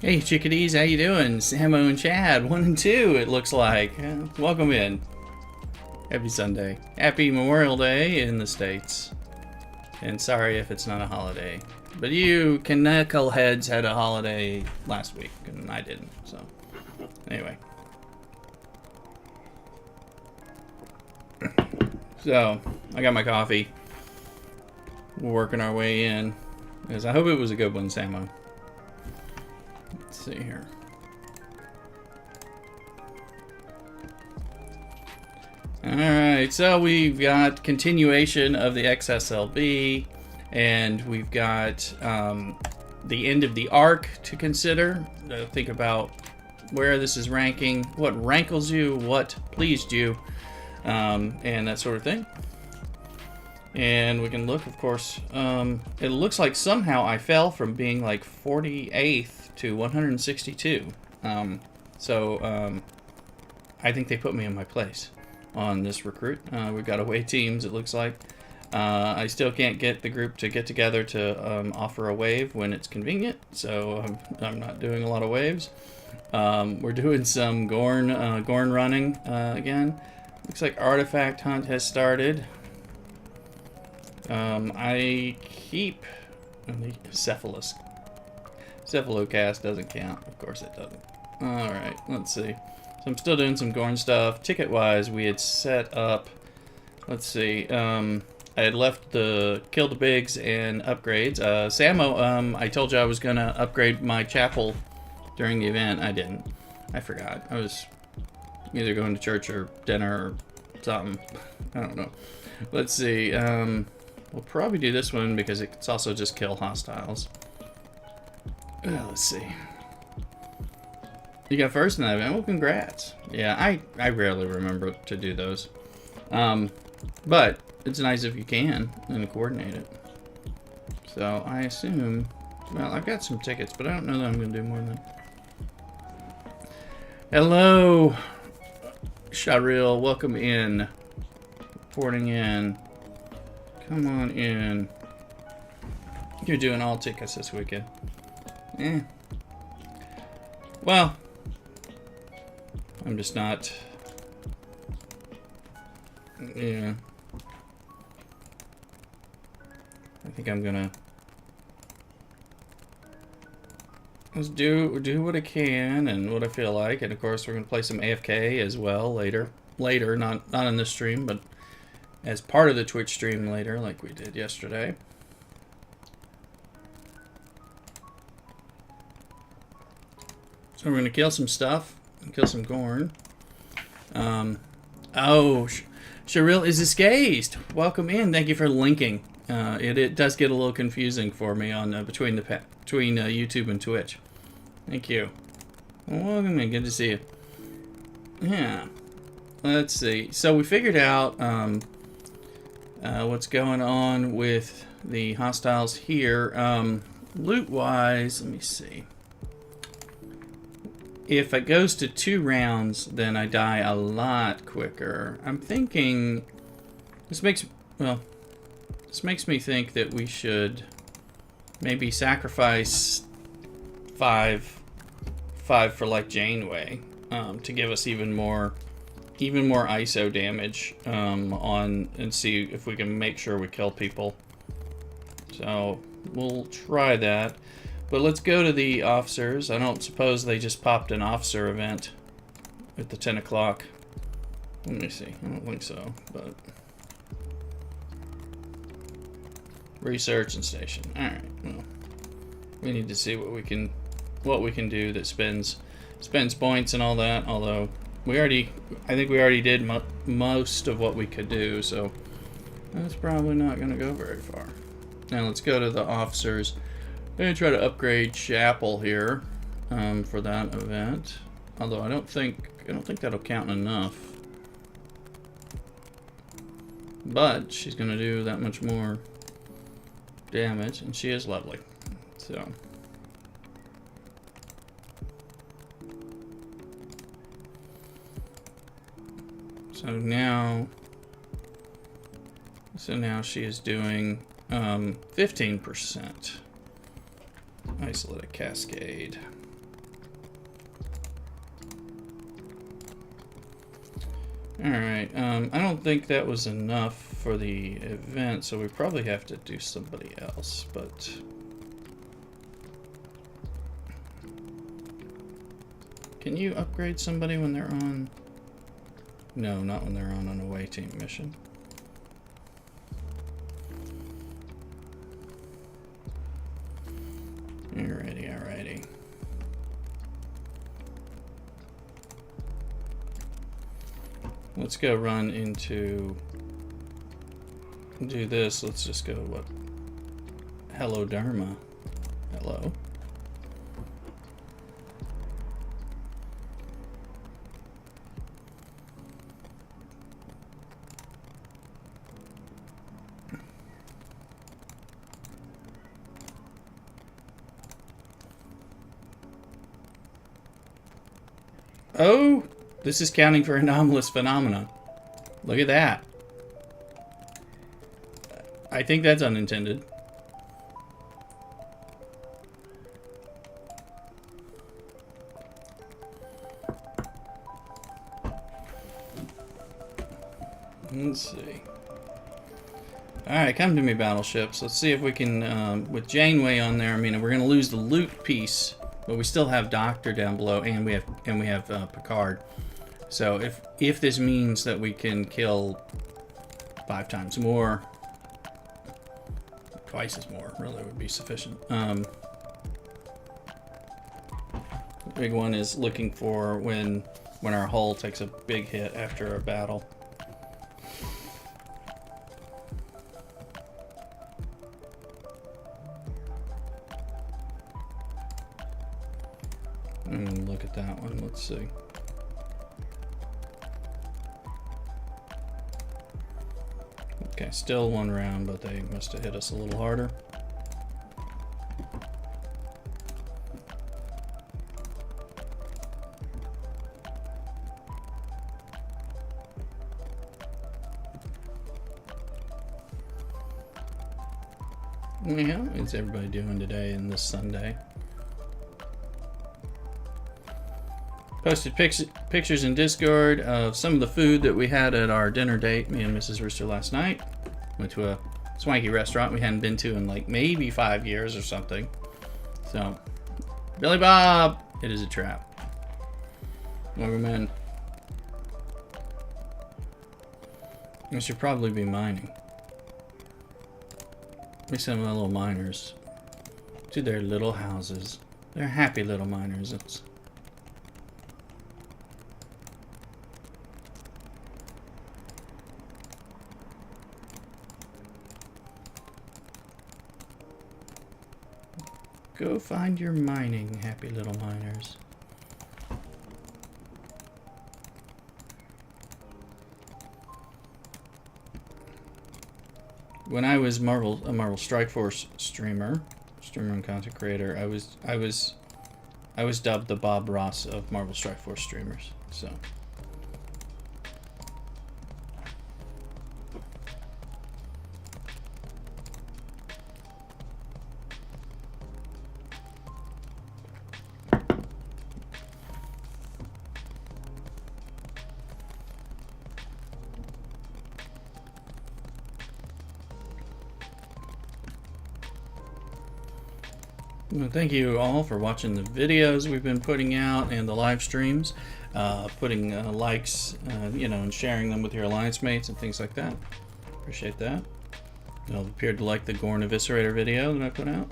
Hey chickadees, how you doing? Samo and Chad, 1 and 2 it looks like. Welcome in. Happy Sunday. Happy Memorial Day in the States. And sorry if it's not a holiday. But you knuckleheads had a holiday last week, and I didn't, so. Anyway. So, I got my coffee. We're working our way in. Because I hope it was a good one, Samo. Let's see here. Alright, so we've got continuation of the XSLB, and we've got the end of the arc to consider. Think about where this is ranking, what rankles you, what pleased you, and that sort of thing. And we can look, of course, it looks like somehow I fell from being like 48th to 162. I think they put me in my place on this recruit. We've got away teams, it looks like. I still can't get the group to get together to offer a wave when it's convenient, so I'm not doing a lot of waves. We're doing some Gorn running again. Looks like Artifact Hunt has started. I keep the Cephalocast doesn't count. Of course it doesn't. Alright, let's see. So I'm still doing some Gorn stuff. Ticket-wise, we had set up... Let's see. I had left the Kill the Bigs and upgrades. Samo, I told you I was going to upgrade my chapel during the event. I didn't. I forgot. I was either going to church or dinner or something. I don't know. Let's see. We'll probably do this one because it's also just kill hostiles. Let's see. You got first in that event? Well, congrats. Yeah, I rarely remember to do those. But it's nice if you can and coordinate it. So I assume... Well, I've got some tickets, but I don't know that I'm going to do more than that. Hello, Sharil. Welcome in. Reporting in. Come on in. You're doing all tickets this weekend. Well, I'm just not. Yeah. I think I'm gonna just do what I can and what I feel like, and of course we're gonna play some AFK as well later. Not in this stream, but as part of the Twitch stream later, like we did yesterday. So we're going to kill some stuff, kill some Gorn. Oh, Sharil is escaped. Welcome in. Thank you for linking. It does get a little confusing for me on between YouTube and Twitch. Thank you. Well, welcome in. Good to see you. Yeah. Let's see. So we figured out what's going on with the hostiles here. Loot-wise, let me see. If it goes to 2 rounds, then I die a lot quicker. I'm thinking this makes me think that we should maybe sacrifice 5 for like Janeway to give us even more ISO damage and see if we can make sure we kill people. So we'll try that. But let's go to the officers. I don't suppose they just popped an officer event at the 10 o'clock Let me see. I don't think so, but research and station. All right. Well, we need to see what we can do that spends points and all that. Although I think we already did most of what we could do, so that's probably not going to go very far. Now let's go to the officers and try to upgrade Chapel here for that event. Although I don't think that'll count enough. But she's going to do that much more damage, and she is lovely. So now she is doing 15%. Isolate a cascade. Alright, I don't think that was enough for the event, so we probably have to do somebody else, but can you upgrade somebody when they're on? No, not when they're on an away team mission. Alrighty, alrighty. Let's go run into do this. Let's just go what? Hello Dharma. Hello. Oh, this is counting for anomalous phenomena. Look at that. I think that's unintended. Let's see. Alright, come to me, battleships. Let's see if we can, with Janeway on there, I mean, we're going to lose the loot piece, but we still have Doctor down below, and we have Picard. So if this means that we can kill 5 times more, twice as more, really would be sufficient. The big one is looking for when our hull takes a big hit after a battle. Look at that one. Let's see. Okay, still 1 round, but they must have hit us a little harder. Yeah, what's everybody doing today and this Sunday? Posted pictures in Discord of some of the food that we had at our dinner date, me and Mrs. Rooster, last night. Went to a swanky restaurant we hadn't been to in like maybe 5 years or something. So, Billy Bob, it is a trap. Welcome in. I should probably be mining. We send my little miners to their little houses. They're happy little miners. It's go find your mining, happy little miners. When I was a Marvel Strike Force streamer and content creator, I was dubbed the Bob Ross of Marvel Strike Force streamers. So. Well, thank you all for watching the videos we've been putting out and the live streams. putting likes, you know, and sharing them with your alliance mates and things like that. Appreciate that. Y'all appeared to like the Gorn Eviscerator video that I put out.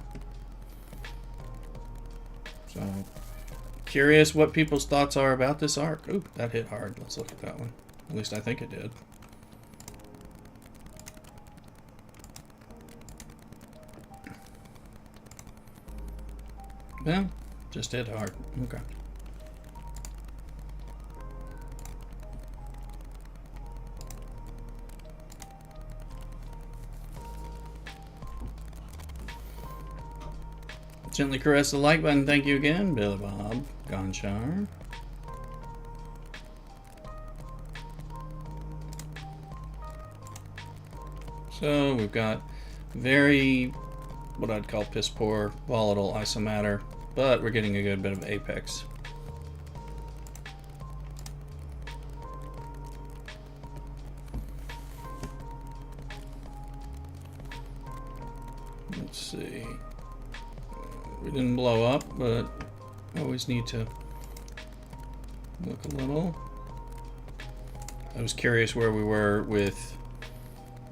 So, curious what people's thoughts are about this arc. Ooh, that hit hard. Let's look at that one. At least I think it did. Yeah, just hit hard. Okay. Gently caress the like button. Thank you again, Billy Bob Gonchar. So we've got very, what I'd call piss poor, volatile isomatter, but we're getting a good bit of apex. Let's see. We didn't blow up, but always need to look a little. I was curious where we were with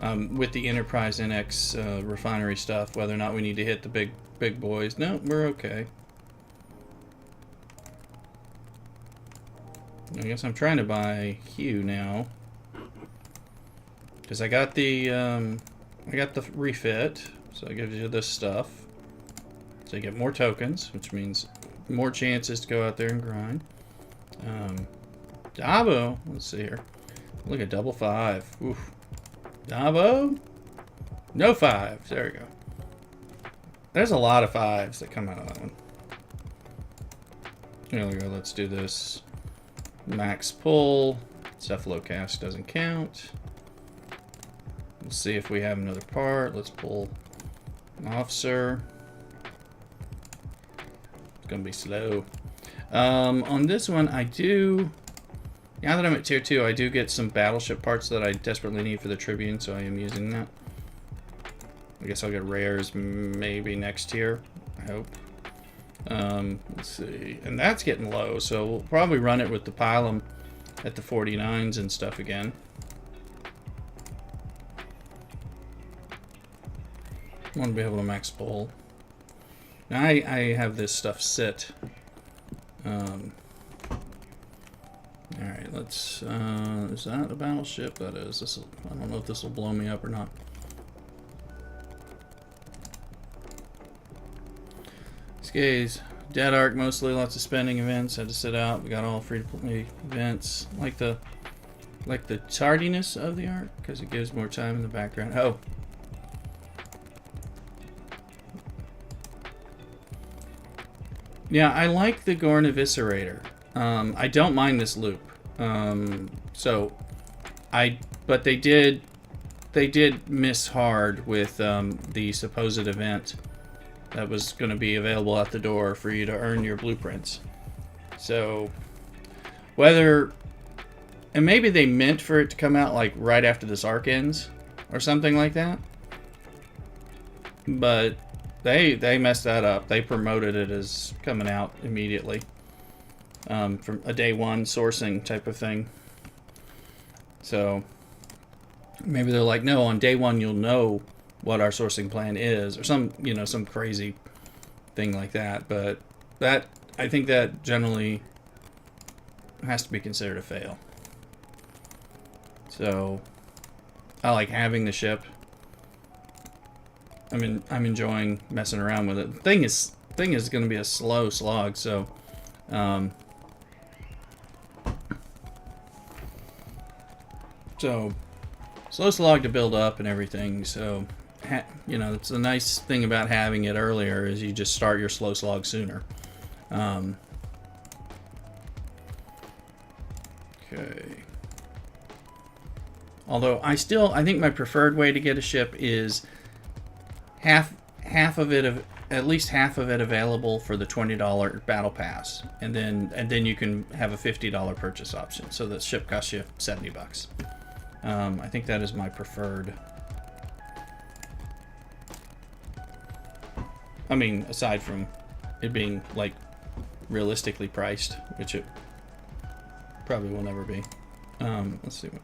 the Enterprise NX refinery stuff, whether or not we need to hit the big boys. No, we're okay. I guess I'm trying to buy Hue now because I got the refit, so it gives you this stuff. So you get more tokens, which means more chances to go out there and grind. Dabo, let's see here. Look at double 5. Oof. Dabo, no 5s. There we go. There's a lot of 5s that come out of that one. There we go. Let's do this. Max pull. Cephalocast doesn't count. Let's see if we have another part. Let's pull an officer. Gonna be slow. On this one, I do, now that I'm at tier 2, I do get some battleship parts that I desperately need for the Tribune, so I am using that. I guess I'll get rares maybe next tier, I hope. Let's see, and that's getting low, so we'll probably run it with the Pilum at the 49s and stuff again. I want to be able to max pull. Now I have this stuff sit. Alright, let's, is that a battleship? That is. This'll, I don't know if this will blow me up or not. Skays, dead arc mostly, lots of spending events, had to sit out. We got all free to play events. Like the tardiness of the arc, because it gives more time in the background. Oh. Yeah, I like the Gorn Eviscerator. I don't mind this loop. But they did miss hard with the supposed event that was going to be available at the door for you to earn your blueprints. So whether, and maybe they meant for it to come out like right after this arc ends or something like that, but they messed that up. They promoted it as coming out immediately, from a day one sourcing type of thing. So maybe they're like, no, on day one you'll know what our sourcing plan is, or some crazy thing like that. But that, I think that generally has to be considered a fail. So I like having the ship. I'm enjoying messing around with it. The thing is going to be a slow slog, so slow slog to build up and everything. So it's the nice thing about having it earlier is you just start your slow slog sooner. Okay. Although I think my preferred way to get a ship is half of it, at least half of it available for the $20 battle pass, and then you can have a $50 purchase option, so the ship costs you $70. I think that is my preferred. I mean, aside from it being like realistically priced, which it probably will never be. Let's see what.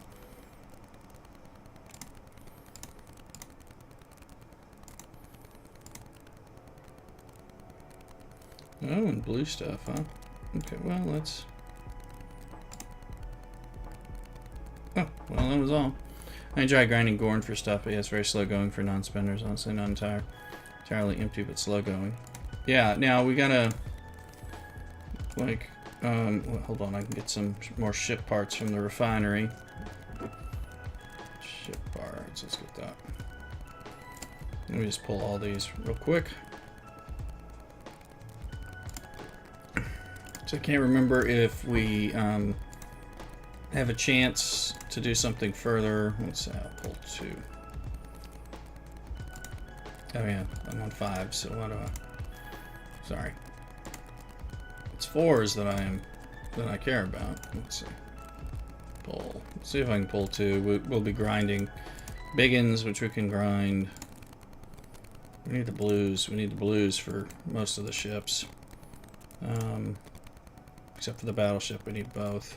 Oh, and blue stuff, huh? Okay, well, let's... Oh, well, that was all. I enjoy grinding Gorn for stuff, but yeah, it's very slow going for non-spenders, honestly, not entirely empty, but slow going. Yeah, now we gotta, like, well, hold on, I can get some more ship parts from the refinery. Ship parts, let's get that. Let me just pull all these real quick. So I can't remember if we have a chance to do something further. Let's say I'll pull 2. Oh yeah, I'm on 5, so what do I... Sorry. It's 4s that I care about. Let's see. Pull. Let's see if I can pull 2. We'll be grinding biggins, which we can grind. We need the blues. We need the blues for most of the ships. Except for the battleship, we need both.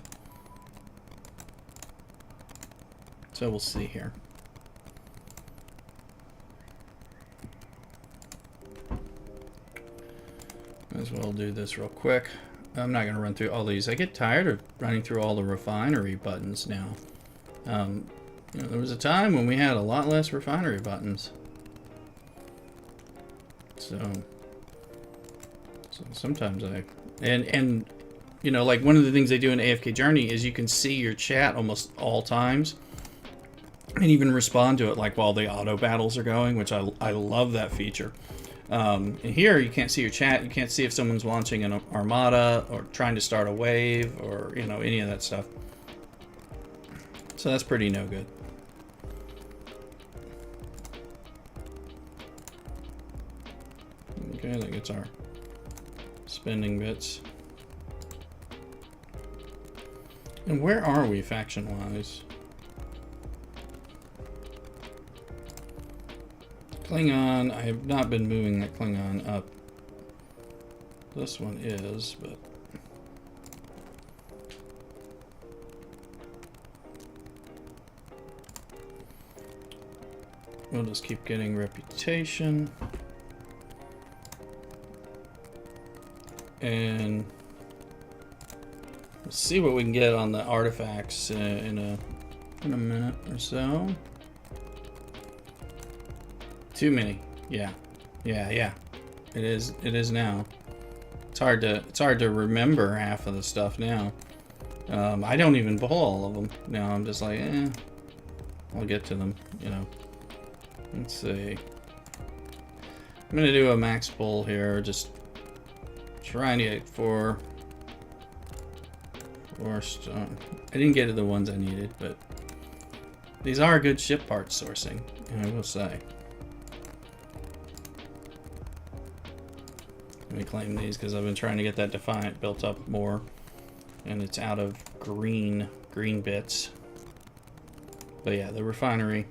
So we'll see here. Might as well do this real quick. I'm not going to run through all these. I get tired of running through all the refinery buttons now. You know, there was a time when we had a lot less refinery buttons. So sometimes and you know, like one of the things they do in AFK Journey is you can see your chat almost all times and even respond to it like while the auto battles are going, which I love that feature. And here you can't see your chat. You can't see if someone's launching an armada or trying to start a wave or, you know, any of that stuff. So that's pretty no good. Okay, that gets our spending bits. And where are we faction-wise? Klingon, I have not been moving that Klingon up. This one is, but... we'll just keep getting reputation. And we'll see what we can get on the artifacts in a minute or so. Too many. Yeah. It is now. It's hard to remember half of the stuff now. I don't even pull all of them. Now I'm just like, I'll get to them, you know. Let's see. I'm gonna do a max pull here, just trying to get 4 stone. I didn't get to the ones I needed, but these are good ship parts sourcing, I will say. Let me claim these because I've been trying to get that Defiant built up more, and it's out of green bits. But yeah, the refinery.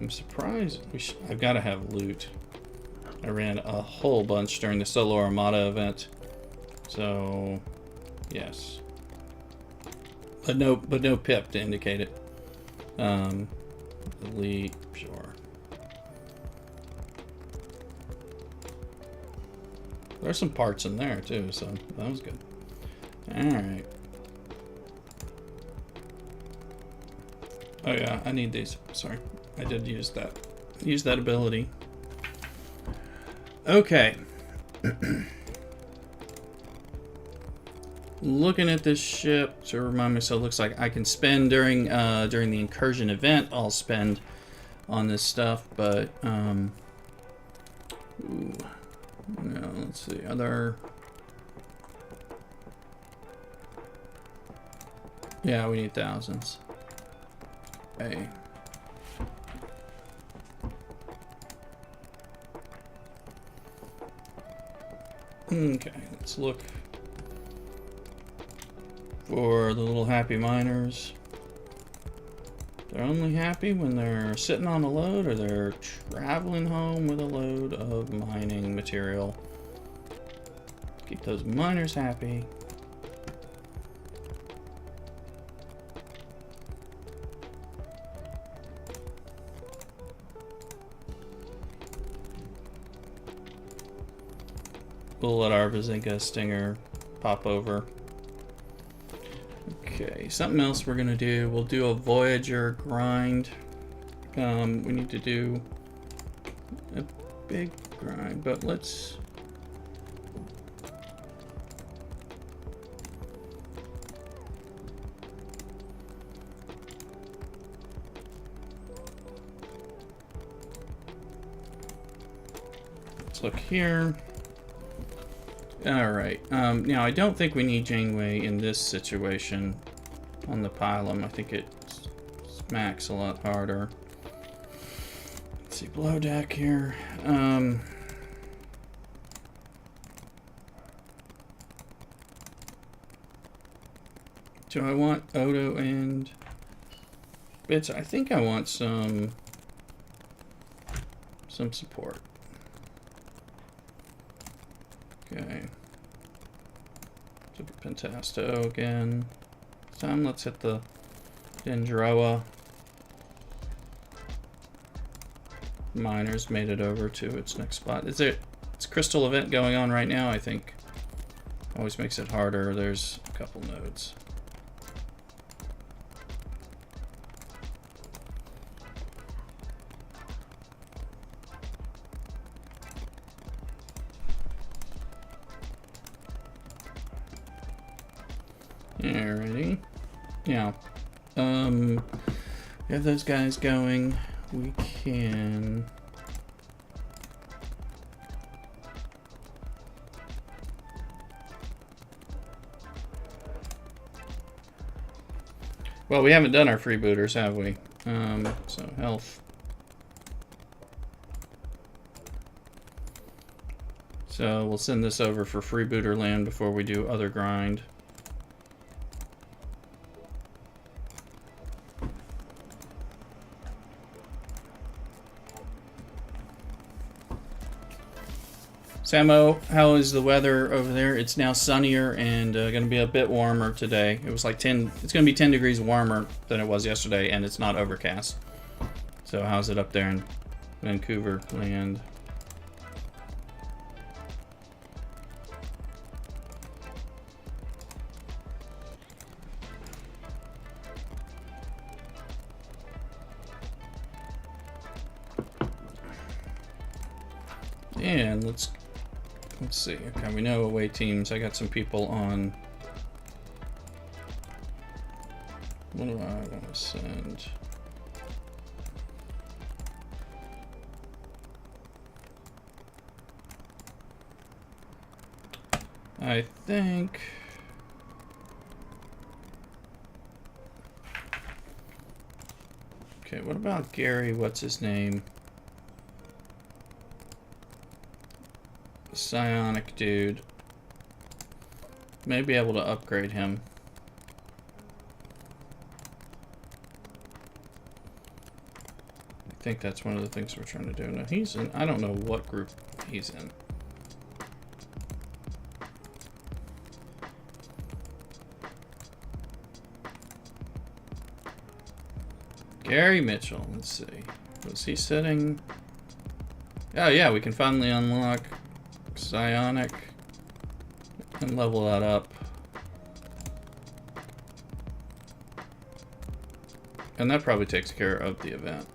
I'm surprised. I've got to have loot. I ran a whole bunch during the Solo Armada event, so yes. But no pip to indicate it. Elite, sure. There's some parts in there too, so that was good. All right. Oh yeah, I need these. Sorry, I did use that. Use that ability. Okay. Looking at this ship to remind me, so it looks like I can spend during the incursion event. I'll spend on this stuff, but ooh, no. Let's see, other. Yeah, we need thousands. Okay. Okay, let's look for the little happy miners. They're only happy when they're sitting on a load or they're traveling home with a load of mining material. Keep those miners happy. We'll let our Bazinga Stinger pop over. Okay, something else we're gonna do. We'll do a Voyager grind. We need to do a big grind, but let's... Let's look here. Alright, now I don't think we need Janeway in this situation on the pylon. I think it smacks a lot harder. Let's see, below deck here. Do I want Odo and Bits? I think I want some support. Okay. Super Pentasto again. This time let's hit the Dendroa. Miners made it over to its next spot. Is there it's crystal event going on right now? I think always makes it harder. There's a couple nodes. Alrighty. Yeah. We have those guys going. We can... Well, we haven't done our freebooters, have we? So health. So we'll send this over for freebooter land before we do other grind. Samo, how is the weather over there? It's now sunnier and going to be a bit warmer today. It was like 10, it's going to be 10 degrees warmer than it was yesterday, and it's not overcast. So how's it up there in Vancouver land? And let's see. Okay, we know away teams. I got some people on. What do I want to send? I think. Okay, what about Gary? What's his name? Psionic dude. May be able to upgrade him. I think that's one of the things we're trying to do. Now he's in, I don't know what group he's in. Gary Mitchell, let's see. Was he sitting? Oh yeah, we can finally unlock Psionic and level that up. And that probably takes care of the event.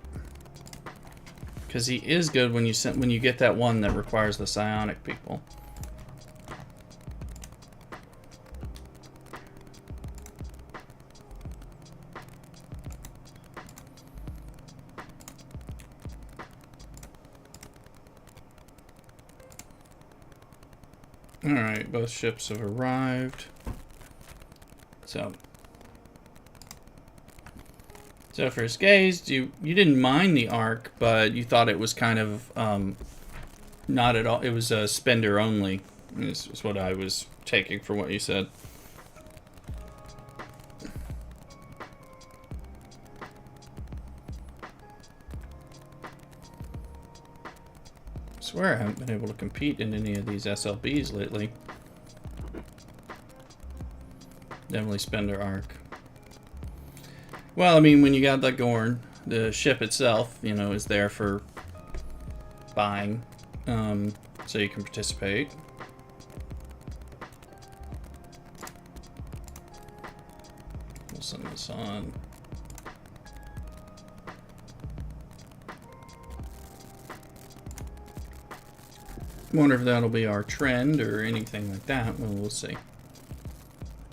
Because he is good when you get that one that requires the psionic people. Alright, both ships have arrived. So for Skaze, you didn't mind the arc, but you thought it was kind of not at all. It was a spender only. This is what I was taking from what you said. swear I haven't been able to compete in any of these SLBs lately. Definitely Spender Arc. Well, I mean, when you got the Gorn, the ship itself, you know, is there for buying, so you can participate. We'll send this on. Wonder if that'll be our trend or anything like that. Well, we'll see.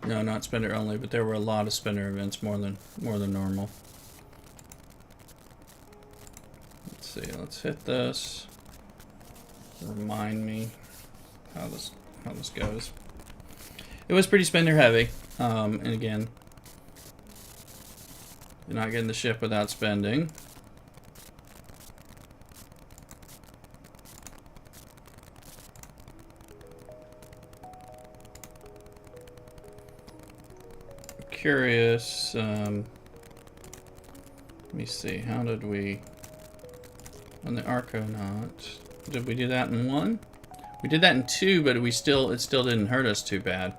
No, not Spender only, but there were a lot of Spender events, more than normal. Let's see. Let's hit this. Remind me how this goes. It was pretty Spender heavy, and again, you're not getting the ship without spending. Curious. Let me see. How did we on the Arconaut? Did we do that in 1? We did that in 2, but it still didn't hurt us too bad.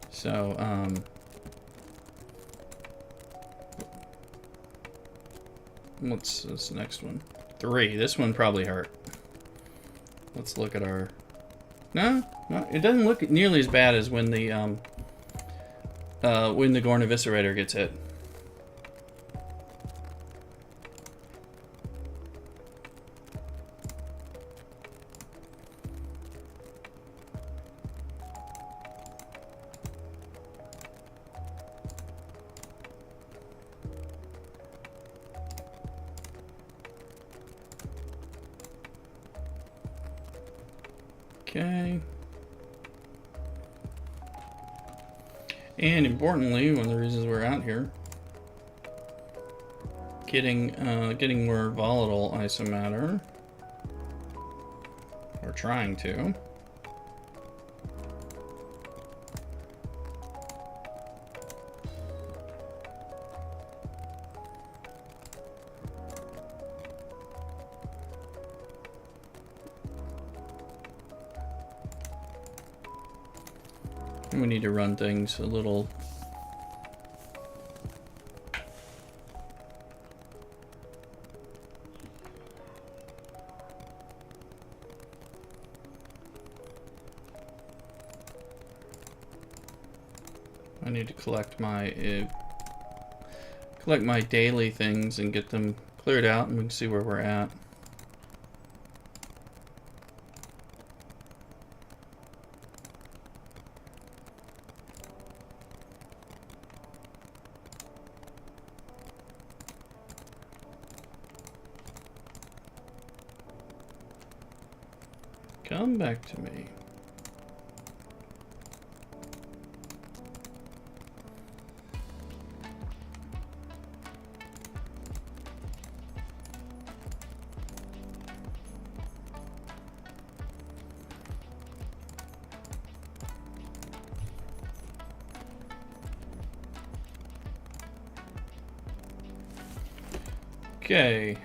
So what's this next one? 3. This one probably hurt. Let's look at our. No, it doesn't look nearly as bad as when the Gorn Eviscerator gets hit. Okay. And importantly, one of the reasons we're out here, getting more volatile isomatter, or trying to. We need to run things a little. I need to collect my daily things and get them cleared out, and we can see where we're at. Come back to me. Okay,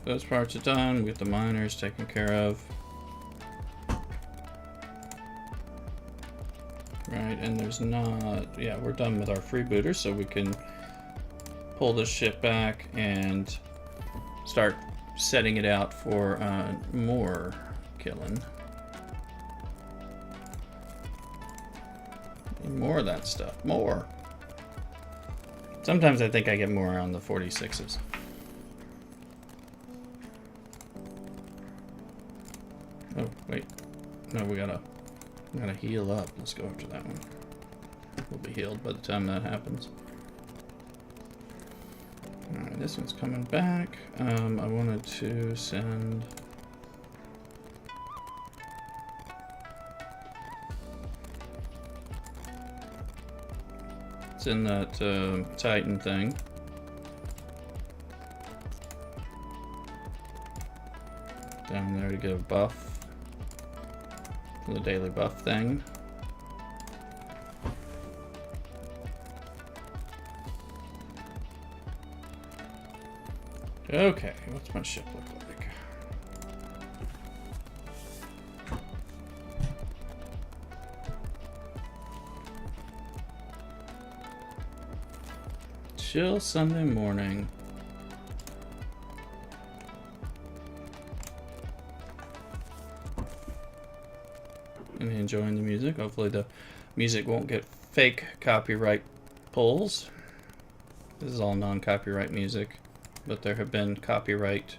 those parts are done. We get the miners taken care of. Right, and there's not, yeah, we're done with our freebooter, so we can pull this ship back and start setting it out for more killing. More of that stuff, more. Sometimes I think I get more on the 46s. Oh, wait. No, we gotta heal up. Let's go after that one. We'll be healed by the time that happens. Alright, this one's coming back. I wanted to send... It's in that Titan thing. Down there to get a buff. The daily buff thing. Okay, what's my ship look like? chill Sunday morning. And enjoying the music. Hopefully the music won't get fake copyright pulls. This is all non-copyright music, but there have been copyright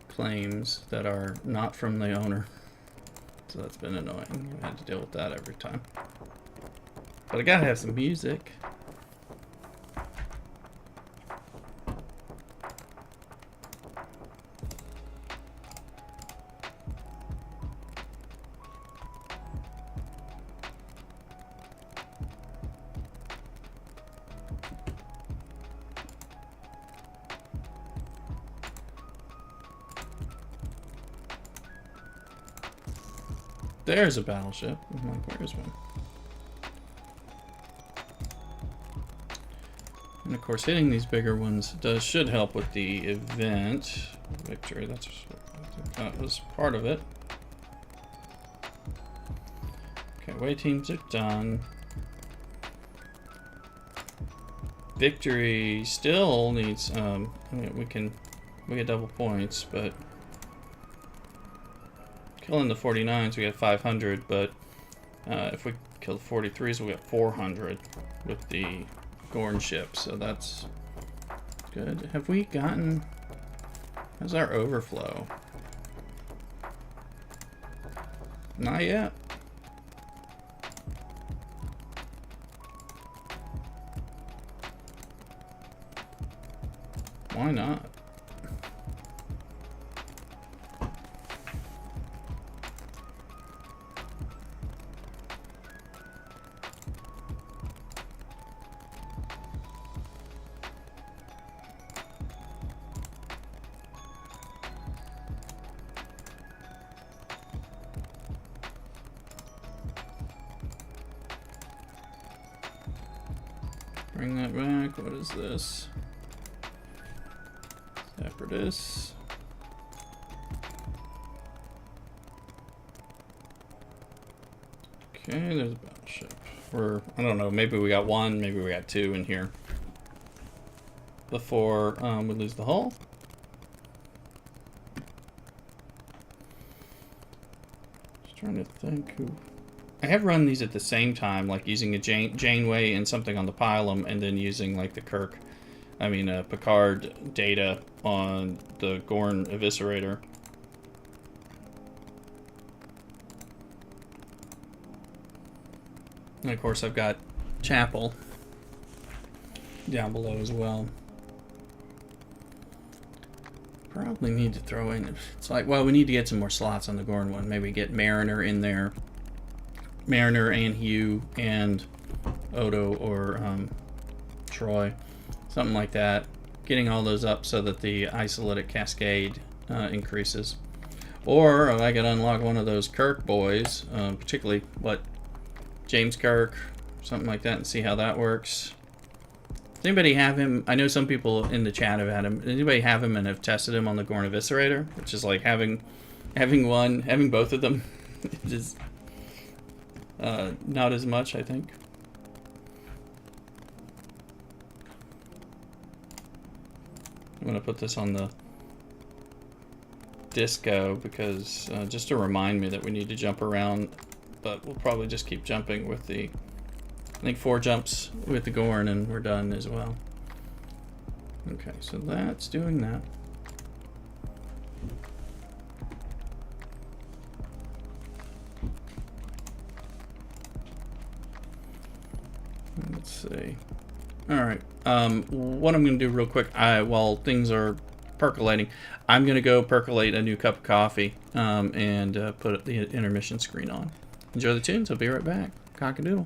claims that are not from the owner. So that's been annoying. I had to deal with that every time. But I gotta have some music. There's a battleship. I'm like, where's one? And of course, hitting these bigger ones should help with the event victory. That was part of it. Okay, away teams are done. Victory still needs. We get double points, but. Killing the 49s, we get 500, but if we kill the 43s, we get 400 with the Gorn ship, so that's good. Have we gotten... How's our overflow? Not yet. Why not? Bring that back. What is this? Separatists. Okay, there's a battleship. Or, I don't know, maybe we got one, maybe we got two in here. Before we lose the hull. Just trying to think who... I have run these at the same time, like using a Janeway and something on the pylum, and then using like the Picard data on the Gorn Eviscerator. And of course I've got Chapel down below as well. Probably need to throw in, it's like, well, we need to get some more slots on the Gorn one. Maybe get Mariner in there. Mariner and Hugh and Odo or Troy, something like that. Getting all those up so that the isolytic cascade increases. Or I could unlock one of those Kirk boys, particularly James Kirk, something like that, and see how that works. Does anybody have him? I know some people in the chat have had him. Does anybody have him and have tested him on the Gorn Eviscerator? Which is like having both of them. Just not as much, I think. I'm gonna put this on the disco because just to remind me that we need to jump around, but we'll probably just keep jumping with the, I think 4 jumps with the Gorn and we're done as well. Okay, so that's doing that. Let's see. All right. What I'm going to do real quick, while things are percolating, I'm going to go percolate a new cup of coffee and put the intermission screen on. Enjoy the tunes. I'll be right back. CockADoodle.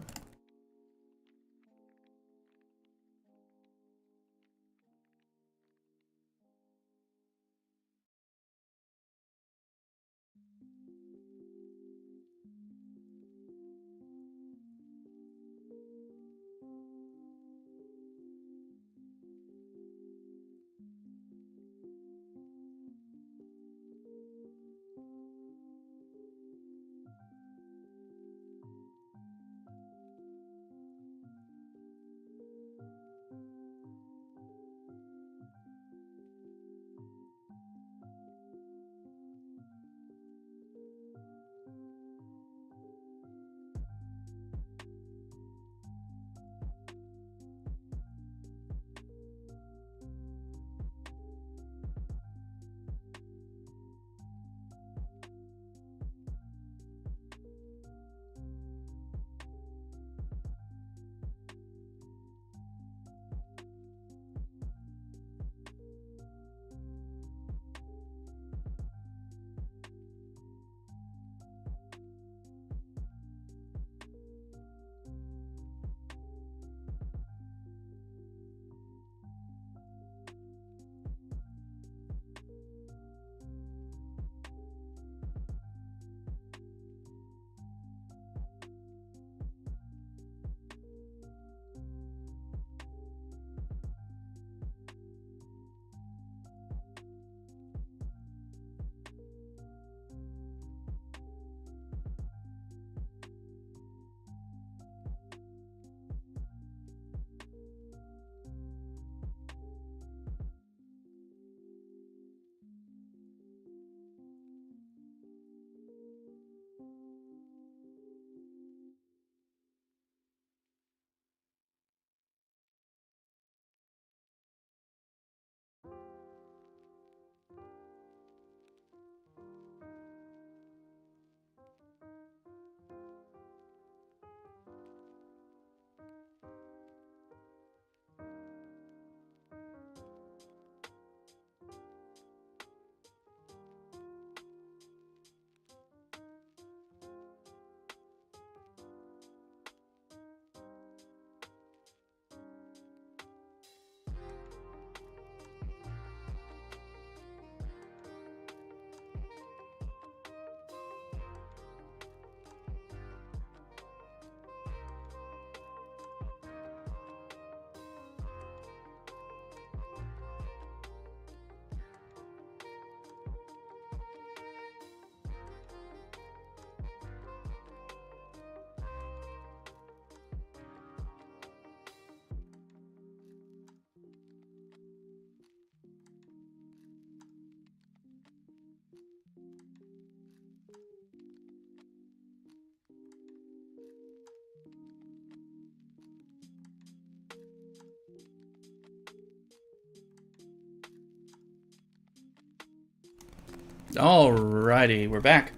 Alrighty, we're back.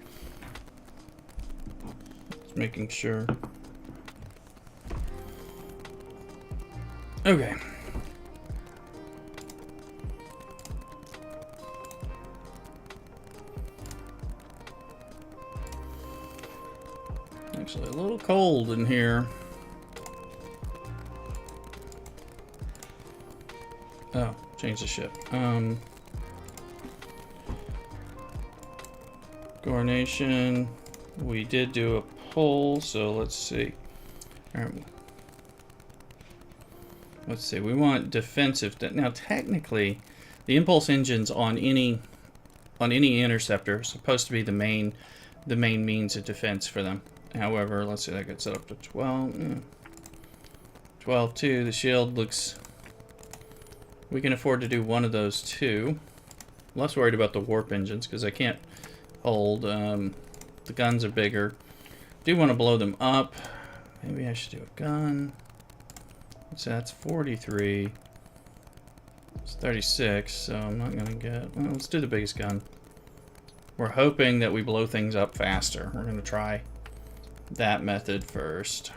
Just making sure. Okay. Actually, a little cold in here. Oh, change the ship. Coronation. We did do a poll, so let's see. All right. Let's see. We want defensive. Now, technically, the impulse engines on any interceptor are supposed to be the main means of defense for them. However, let's see. That gets set up to 12. 12 2. The shield looks. We can afford to do one of those two. Less worried about the warp engines because I can't hold. The guns are bigger. Do want to blow them up. Maybe I should do a gun. So that's 43. It's 36, so I'm not gonna get. Well, let's do the biggest gun. We're hoping that we blow things up faster. We're gonna try that method first.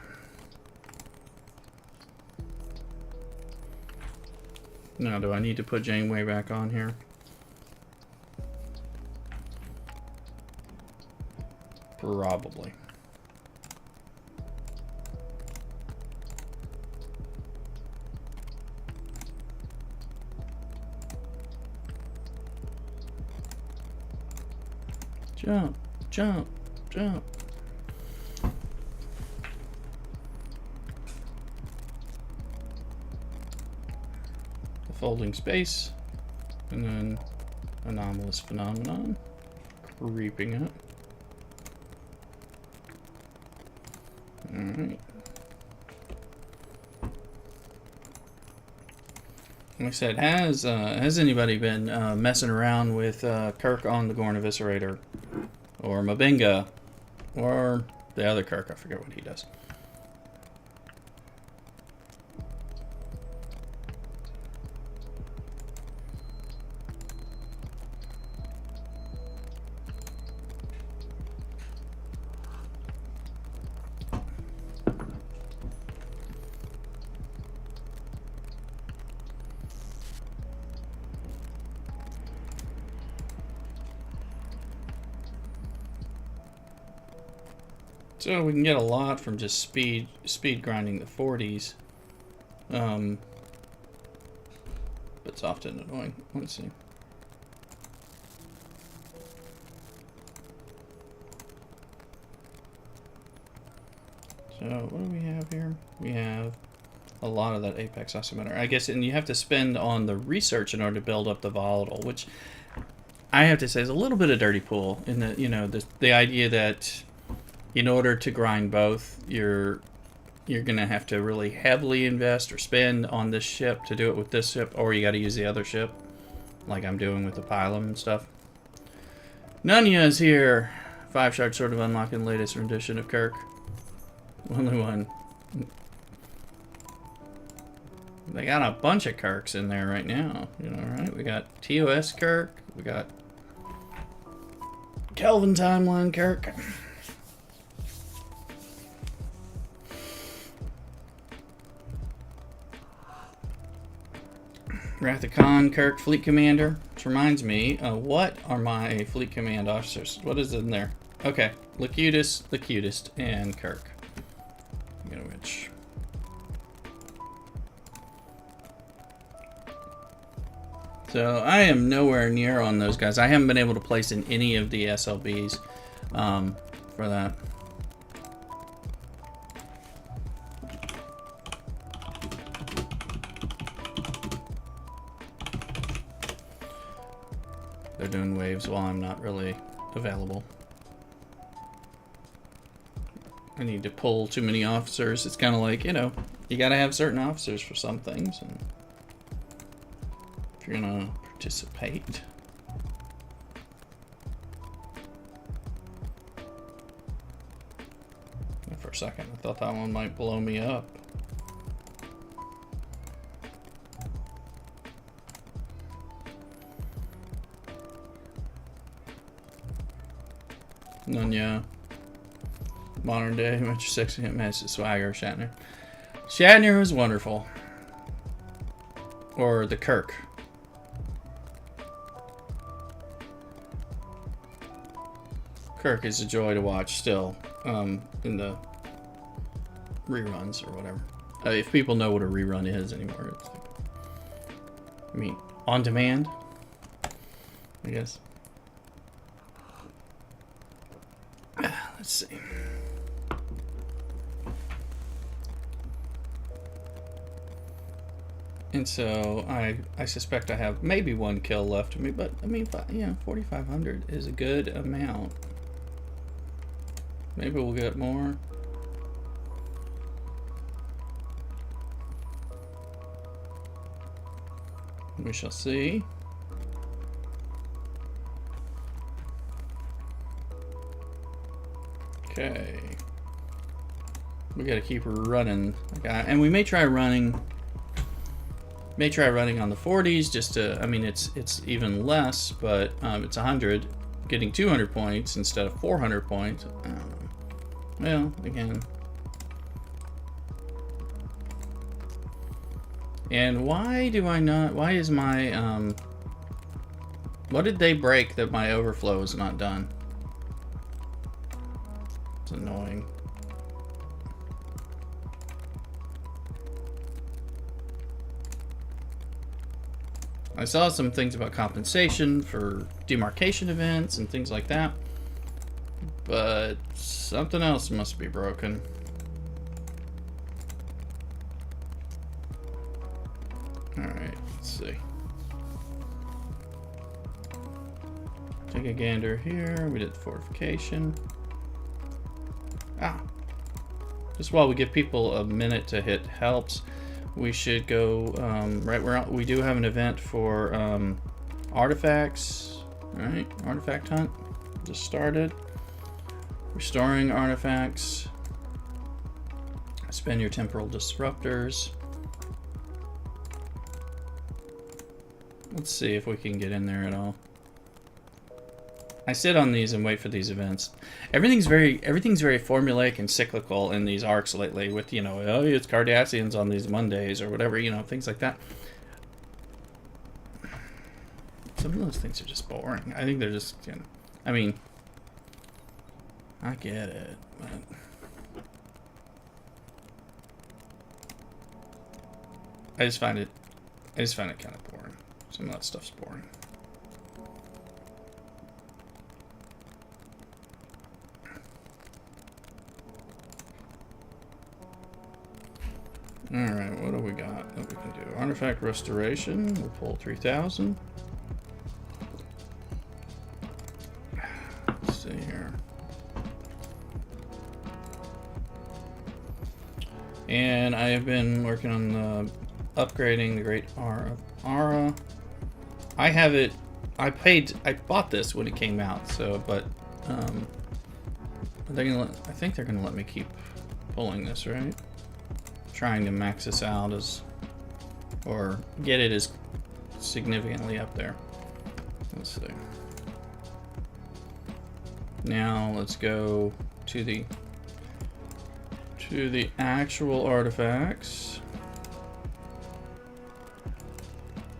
Now, do I need to put Janeway back on here? Probably. Jump, jump, jump. The folding space, and then anomalous phenomenon, creeping up. Alright. Like I said, has anybody been messing around with Kirk on the Gorn Eviscerator? Or Mabinga? Or the other Kirk, I forget what he does. So we can get a lot from just speed grinding the 40s. But it's often annoying. Let's see. So what do we have here? We have a lot of that apex oximeter. I guess, and you have to spend on the research in order to build up the volatile, which I have to say is a little bit of dirty pool in the, you know, the idea that in order to grind both, you're gonna have to really heavily invest or spend on this ship to do it with this ship, or you got to use the other ship, like I'm doing with the Pylum and stuff. Nunya is here. 5-shard sort of unlocking latest rendition of Kirk. Only one. They got a bunch of Kirks in there right now. You know, right? We got TOS Kirk. We got Kelvin Timeline Kirk. Wrath of Khan, Kirk, Fleet Commander. Which reminds me, what are my Fleet Command officers? What is in there? Okay, Locutus, the cutest, and Kirk. Which. So I am nowhere near on those guys. I haven't been able to place in any of the SLBs for that. They're doing waves while I'm not really available. I need to pull too many officers. It's kind of like, you know, you gotta have certain officers for some things. And if you're gonna participate. For a second, I thought that one might blow me up. Nunya. Modern day, Mr. Sexy Hitman, Swagger, Shatner. Shatner was wonderful. Or the Kirk. Kirk is a joy to watch still, in the reruns or whatever. If people know what a rerun is anymore. It's like, I mean, on demand, I guess. Let's see. And so I suspect I have maybe one kill left of me, but I mean, yeah, 4,500 is a good amount. Maybe we'll get more. We shall see. Okay. We gotta keep running. And we may try running. May try running on the 40s just to, I mean, it's even less, but it's 100, getting 200 points instead of 400 points. I don't know. Well, again. And why do I not, why is my, what did they break that my overflow is not done? It's annoying. I saw some things about compensation for demarcation events and things like that, but something else must be broken. Alright, let's see. Take a gander here. We did the fortification. Just while we give people a minute to hit helps, we should go right where we do have an event for artifacts. Alright, artifact hunt just started. Restoring artifacts. Spend your temporal disruptors. Let's see if we can get in there at all. I sit on these and wait for these events. Everything's very formulaic and cyclical in these arcs lately with, you know, oh, it's Cardassians on these Mondays or whatever, you know, things like that. Some of those things are just boring. I think they're just, you know, I mean, I get it, but I just find it kind of boring. Some of that stuff's boring. Alright, what do we got that we can do? Artifact restoration, we'll pull 3,000. Let's see here. And I have been working on the upgrading the Great Ara. I have it. I bought this when it came out. So, but I think they're gonna let me keep pulling this, right? Trying to max this out or get it as significantly up there. Let's see. Now let's go to the actual artifacts.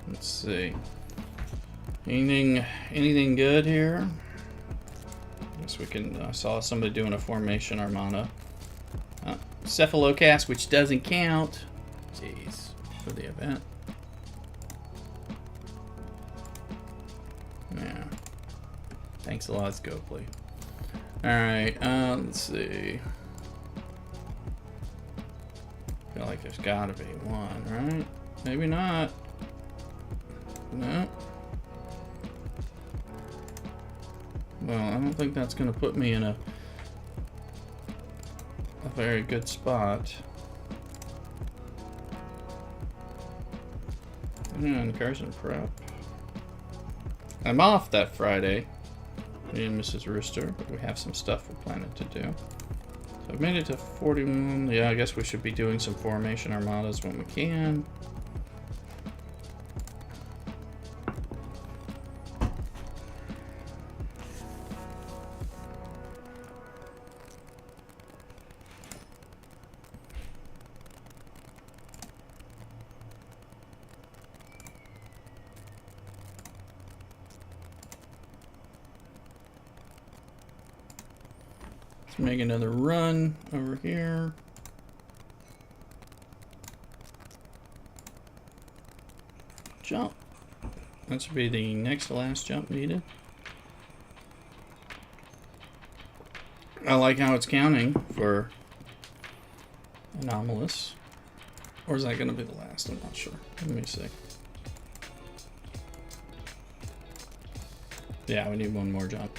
Let's see. Anything good here? I guess we can. I saw somebody doing a formation armada. Cephalocast, which doesn't count. Jeez, for the event. Yeah. Thanks a lot, Scopely. Alright, let's see. Feel like there's gotta be one, right? Maybe not. No. Well, I don't think that's gonna put me in a very good spot. And Carson Prep. I'm off that Friday, me and Mrs. Rooster, but we have some stuff we're planning to do. So I've made it to 41. Yeah, I guess we should be doing some formation armadas when we can. Let's make another run over here. Jump. That should be the next to last jump needed. I like how it's counting for anomalous. Or is that going to be the last? I'm not sure. Let me see. Yeah, we need one more jump.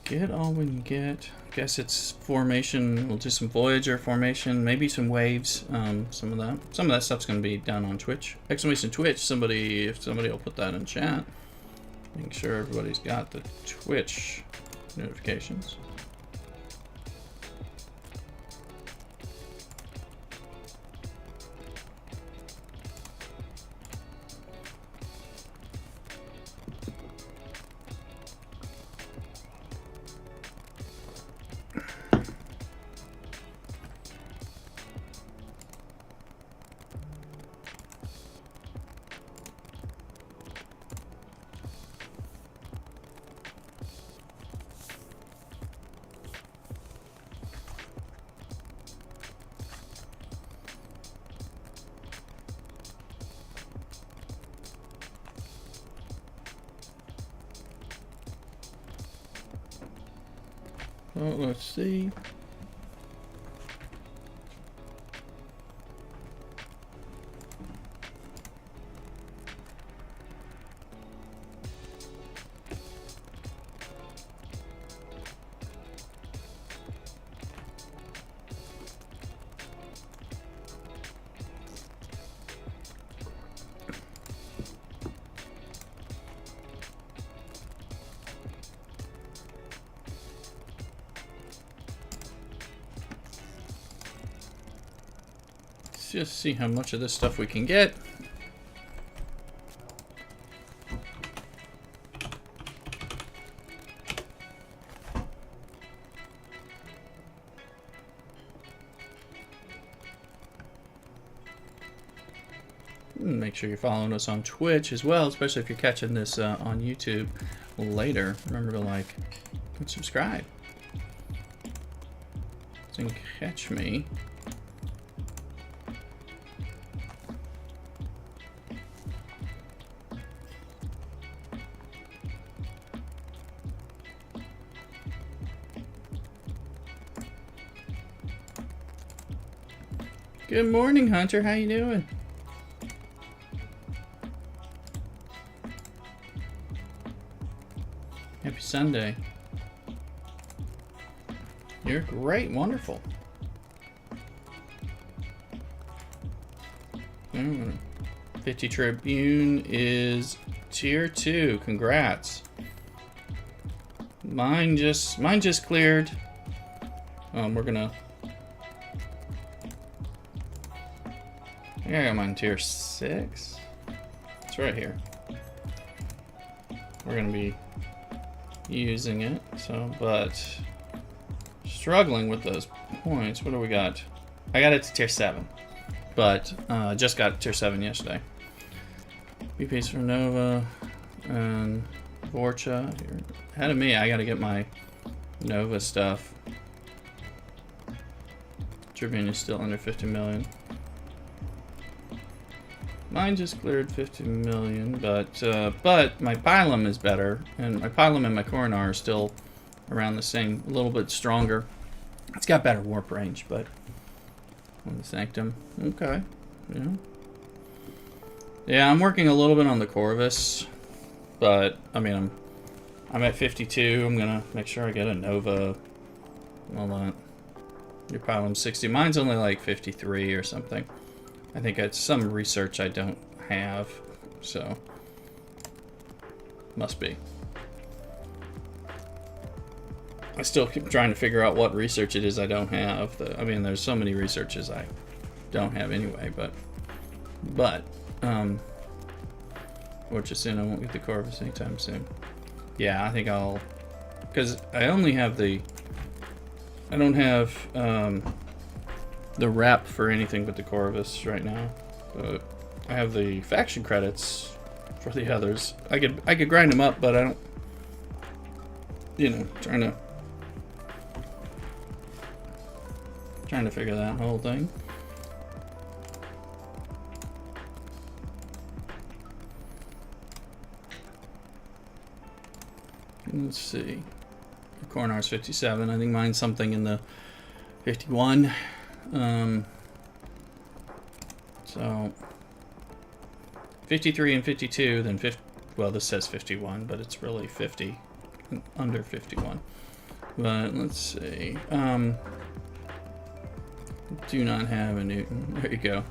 Get all we can get. I guess it's formation. We'll do some Voyager formation, maybe some waves. Some of that stuff's gonna be done on Twitch. Exclamation Twitch. If somebody will put that in chat. Make sure everybody's got the Twitch notifications. Well, let's see. Let's just see how much of this stuff we can get. Make sure you're following us on Twitch as well, especially if you're catching this on YouTube later. Remember to like and subscribe so you can catch me. Good morning, Hunter. How you doing? Happy Sunday. You're great. Wonderful. 50 Tribune is tier 2. Congrats. Mine just cleared. We're gonna. I think I got mine tier 6. It's right here. We're gonna be using it, so, but struggling with those points. What do we got? I got it to tier 7, but just got tier 7 yesterday. BP's for Nova and Vorcha. You're ahead of me. I gotta get my Nova stuff. Tribune is still under 50 million. Mine just cleared 50 million, but my Pylum is better, and my Pylum and my Coronar are still around the same, a little bit stronger. It's got better warp range, but on the Sanctum, okay, yeah. I'm working a little bit on the Corvus, but I mean I'm at 52. I'm gonna make sure I get a Nova. Hold on, your Pylum's 60. Mine's only like 53 or something. I think it's some research I don't have, so must be. I still keep trying to figure out what research it is I don't have. I mean, there's so many researches I don't have anyway, but which is soon I won't get the Corvus anytime soon. Yeah, I think I'll, because I only have the, I don't have the wrap for anything but the Corvus right now. But I have the faction credits for the others. I could grind them up, but I don't, you know, trying to figure that whole thing. Let's see. Coronar's 57. I think mine's something in the 51. So 53 and 52, then 50. Well, this says 51, but it's really 50, under 51. But let's see. Do not have a Newton. There you go.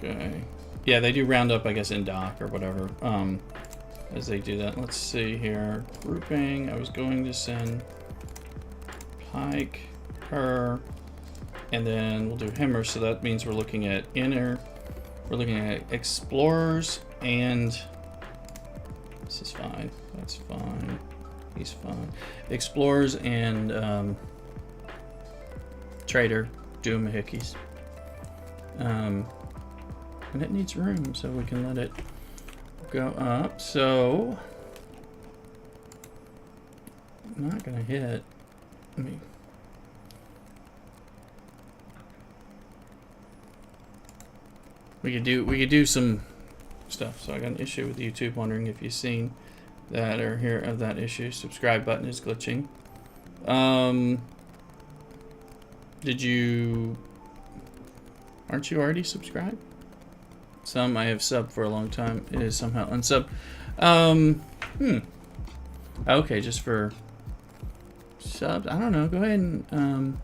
Okay. Yeah, they do round up, I guess, in dock or whatever, as they do that. Let's see here. Grouping. I was going to send Pike, her, and then we'll do Himmer. So that means we're looking at inner. We're looking at explorers and this is fine. That's fine. He's fine. Explorers and trader Doomahickeys. And it needs room, so we can let it go up. So I'm not gonna hit. Let me. We could do some stuff. So I got an issue with YouTube. Wondering if you've seen that or hear of that issue. Subscribe button is glitching. Did you? Aren't you already subscribed? Some I have subbed for a long time. It is somehow unsub. Okay, just for subs. I don't know. Go ahead and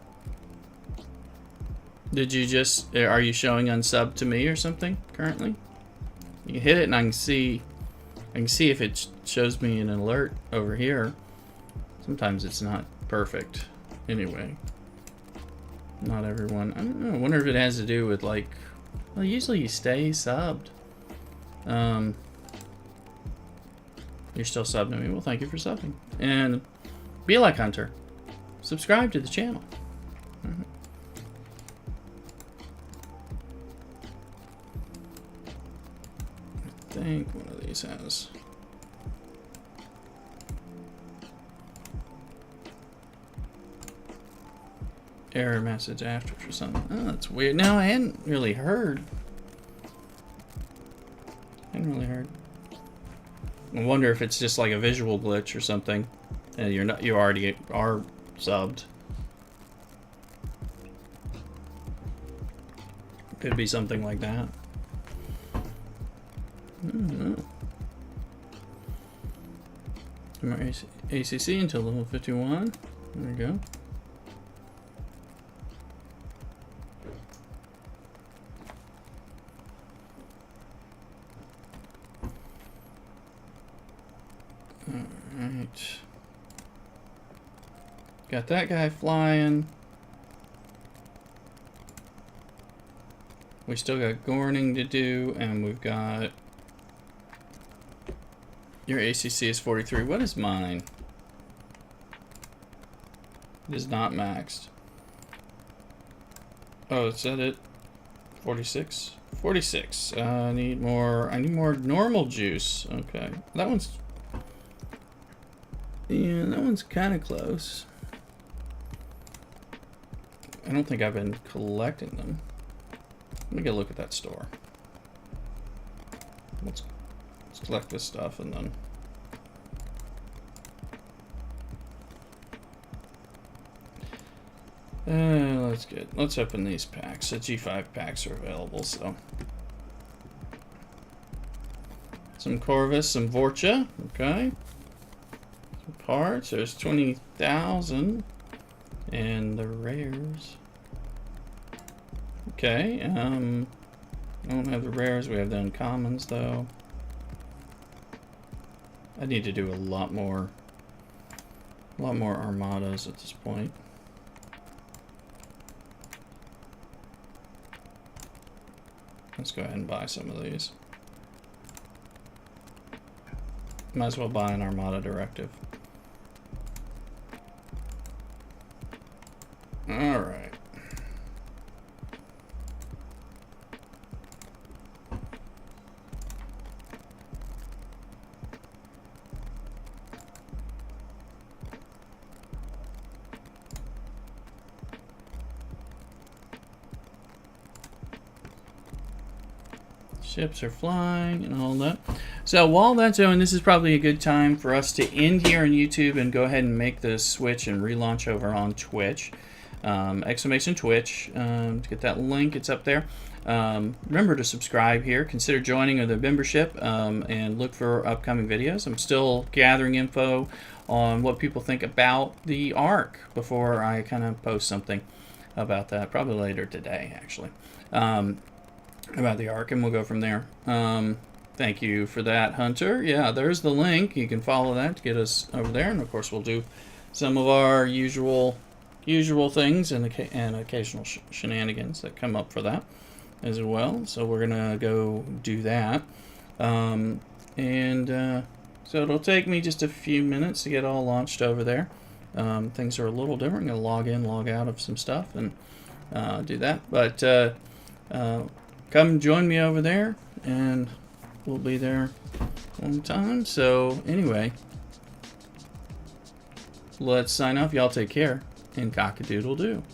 did you just? Are you showing unsub to me or something currently? You can hit it and I can see. I can see if it shows me an alert over here. Sometimes it's not perfect. Anyway, not everyone. I don't know. I wonder if it has to do with like. Well, usually you stay subbed. You're still subbed to me. Well, thank you for subbing. And be like Hunter. Subscribe to the channel. I think one of these has. Error message after for something. Oh, that's weird. Now I hadn't really heard. I wonder if it's just like a visual glitch or something, and you already are subbed. Could be something like that. I don't know. My ACC until level 51. There we go. Alright. Got that guy flying. We still got Gorning to do, and we've got... Your ACC is 43. What is mine? It is not maxed. Oh, is that it? 46? 46. I need more normal juice. Okay. That one's... Yeah, that one's kind of close. I don't think I've been collecting them. Let me get a look at that store. Let's collect this stuff and then... let's open these packs. The G5 packs are available, so... Some Corvus, some Vorcha, okay. Some parts, there's 20,000. And the rares. Okay, I don't have the rares, we have the uncommons though. I need to do a lot more armadas at this point. Let's go ahead and buy some of these. Might as well buy an armada directive. All right. Ships are flying and all that. So while that's going, this is probably a good time for us to end here on YouTube and go ahead and make the switch and relaunch over on Twitch. Exclamation Twitch. To get that link, it's up there. Remember to subscribe here. Consider joining the membership and look for upcoming videos. I'm still gathering info on what people think about the ARC before I kind of post something about that. Probably later today, actually. About the ARC, and we'll go from there. Thank you for that, Hunter. Yeah, there's the link. You can follow that to get us over there, and of course we'll do some of our usual things and occasional shenanigans that come up for that as well. So we're gonna go do that, so it'll take me just a few minutes to get all launched over there. Things are a little different. I'm gonna log in, log out of some stuff, and do that. But come join me over there, and we'll be there on time. So anyway, let's sign off. Y'all take care, and cock-a-doodle-doo.